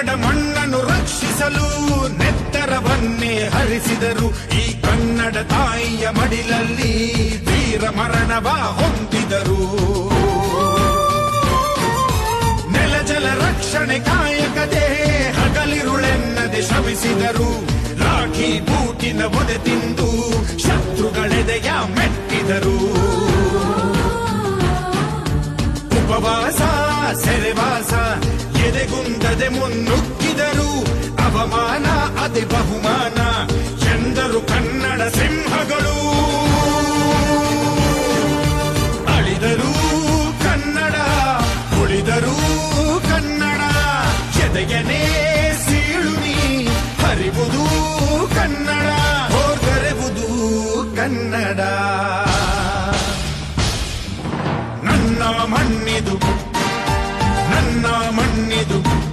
ಕನ್ನಡ ಮಣ್ಣನ್ನು ರಕ್ಷಿಸಲು ನೆತ್ತರವನ್ನೇ ಹರಿಸಿದರು. ಈ ಕನ್ನಡ ತಾಯಿಯ ಮಡಿಲಲ್ಲಿ ವೀರ ಮರಣವ ಹೊಂದಿದರು. ನೆಲಜಲ ರಕ್ಷಣೆ ಕಾಯಕದೇ ಹಗಲಿರುಳೆನ್ನದೆ ಶ್ರಮಿಸಿದರು. ರಾಖಿ ಬೂಟಿನ ಒದೆ ತಿಂದು ಶತ್ರುಗಳೆದೆಯ ಮೆಟ್ಟಿದರು. ಉಪವಾಸ ಸೆರೆವಾಸ ಎದೆಗುಂದದೆ ಮುನ್ನುಗ್ಗಿದರು. ಅವಮಾನ ಅದೇ ಬಹುಮಾನ ಎಂದರು ಕನ್ನಡ ಸಿಂಹಗಳು. ಅಳಿದರು ಕನ್ನಡ, ಉಳಿದರು ಕನ್ನಡ. ಎದೆಯನೇ ಸೀಳುನಿ ಹರಿವುದು ಕನ್ನಡ.